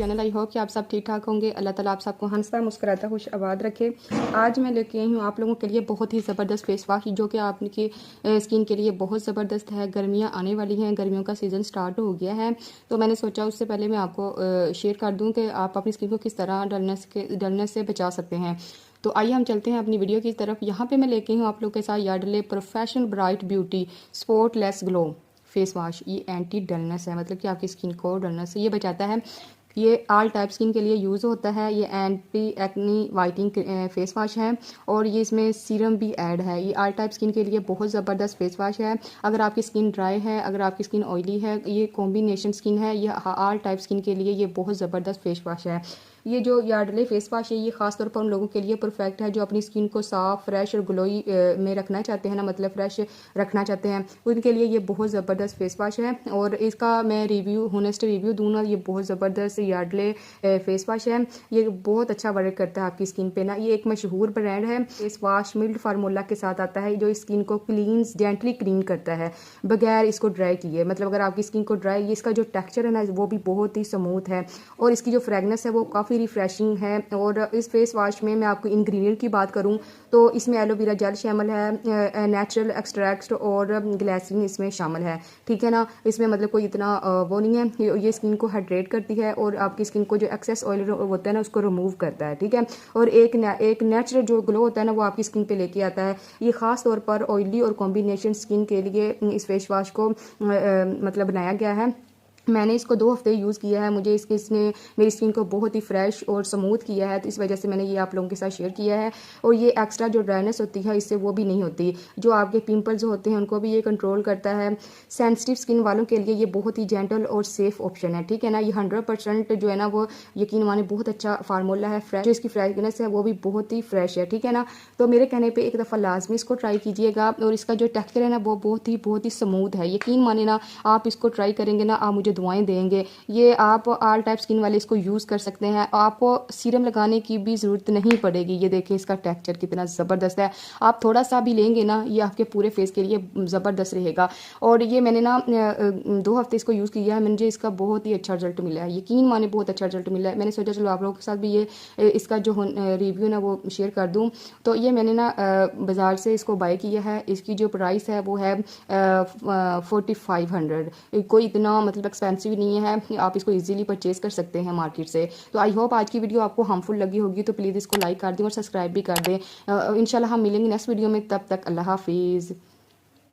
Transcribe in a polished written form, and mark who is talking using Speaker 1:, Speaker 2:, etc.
Speaker 1: Channel. I hope कि आप सब ठीक ठाक होंगे। अल्लाह ताला आप सबको हंसता मुस्कुराता खुश आबाद रखे। आज मैं लेके आई हूँ आप लोगों के लिए बहुत ही ज़बरदस्त फेस वॉश जो कि आपकी स्किन के लिए बहुत ज़बरदस्त है। गर्मियाँ आने वाली हैं, गर्मियों का सीज़न स्टार्ट हो गया है, तो मैंने सोचा उससे पहले मैं आपको शेयर कर दूँ कि आप अपनी स्किन को किस तरह डलनेस से बचा सकते हैं। तो आइए हम चलते हैं अपनी वीडियो की तरफ। यहाँ पे मैं लेके हूँ आप लोग के साथ Yardley professional bright beauty spotless glow face wash. ये एंटी डलनेस है, मतलब कि आपकी स्किन को डलनेस से ये बचाता है। ये ऑल टाइप स्किन के लिए यूज़ होता है। ये एंटी एक्नी वाइटिंग फेस वॉश है और ये इसमें सीरम भी ऐड है। ये ऑल टाइप स्किन के लिए बहुत ज़बरदस्त फेस वॉश है। अगर आपकी स्किन ड्राई है, अगर आपकी स्किन ऑयली है, ये कॉम्बिनेशन स्किन है, ये ऑल टाइप स्किन के लिए ये बहुत ज़बरदस्त फेस वॉश है। ये जो यार्डले फेस वॉश है ये ख़ास तौर पर उन लोगों के लिए परफेक्ट है जो अपनी स्किन को साफ, फ्रेश और ग्लोई में रखना चाहते हैं ना, मतलब फ्रेश रखना चाहते हैं, उनके लिए ये बहुत ज़बरदस्त फेस वॉश है। और इसका मैं रिव्यू होनेस्ट रिव्यू दूँ ना, ये बहुत ज़बरदस्त यार्डले फेस वॉश है। ये बहुत अच्छा वर्क करता है आपकी स्किन पे ना। ये एक मशहूर ब्रांड है। फेस वॉश मिल्ड फार्मूला के साथ आता है जो स्किन को जेंटली क्लीन करता है बगैर इसको ड्राई किए। मतलब अगर आपकी स्किन को ड्राई, इसका जो टेक्सचर है ना वो भी बहुत ही स्मूथ है और इसकी जो फ्रेगनेंस है वो काफ़ी रिफ्रेशिंग है। और इस फेस वॉश में मैं आपको इंग्रेडिएंट की बात करूं तो इसमें एलोवेरा जेल शामिल है, नेचुरल एक्सट्रैक्ट और ग्लिसरीन इसमें शामिल है। ठीक है ना, इसमें मतलब कोई इतना वो नहीं है। ये स्किन को हाइड्रेट करती है और आपकी स्किन को जो एक्सेस ऑयल होता है ना उसको रिमूव करता है। ठीक है, और एक नेचुरल जो ग्लो होता है ना वो आपकी स्किन पे लेके आता है। ये खास तौर पर ऑयली और कॉम्बिनेशन स्किन के लिए इस फेस वॉश को मतलब बनाया गया है। मैंने इसको 2 हफ्ते यूज़ किया है। मुझे इसने मेरी स्किन को बहुत ही फ्रेश और स्मूथ किया है, तो इस वजह से मैंने ये आप लोगों के साथ शेयर किया है। और ये एक्स्ट्रा जो ड्राइनेस होती है इससे वो भी नहीं होती। जो आपके पिंपल्स होते हैं उनको भी ये कंट्रोल करता है। सेंसिटिव स्किन वालों के लिए ये बहुत ही जेंटल और सेफ ऑप्शन है। ठीक है ना, ये 100% जो है ना वो यकीन माने बहुत अच्छा फार्मूला है। फ्रेश जो इसकी फ्रेगनेंस है वो भी बहुत ही फ्रेश है। ठीक है ना, तो मेरे कहने पर एक दफ़ा लाजमी इसको ट्राई कीजिएगा। और इसका जो टेक्सचर है ना वो बहुत ही स्मूथ है। यकीन माने ना, आप इसको ट्राई करेंगे ना आप मुझे दुआएं देंगे। ये आप ऑल टाइप स्किन वाले इसको यूज़ कर सकते हैं। आपको सीरम लगाने की भी ज़रूरत नहीं पड़ेगी। ये देखें इसका टेक्सचर कितना ज़बरदस्त है। आप थोड़ा सा भी लेंगे ना ये आपके पूरे फेस के लिए ज़बरदस्त रहेगा। और ये मैंने ना 2 हफ्ते इसको यूज़ किया है, मुझे इसका बहुत ही अच्छा रिजल्ट मिला है। यकीन माने बहुत अच्छा रिजल्ट मिला है। मैंने सोचा चलो आप लोगों के साथ भी ये इसका जो रिव्यू ना वो शेयर कर दूँ। तो ये मैंने ना बाज़ार से इसको बाय किया है। इसकी जो प्राइस है वो है 4500। कोई इतना मतलब एक्सपेंसिव नहीं है, आप इसको इजीली परचेज कर सकते हैं मार्केट से। तो आई होप आज की वीडियो आपको हार्मफुल लगी होगी, तो प्लीज़ इसको लाइक कर दें और सब्सक्राइब भी कर दें। इंशाल्लाह हम मिलेंगे नेक्स्ट वीडियो में। तब तक अल्लाह हाफिज़।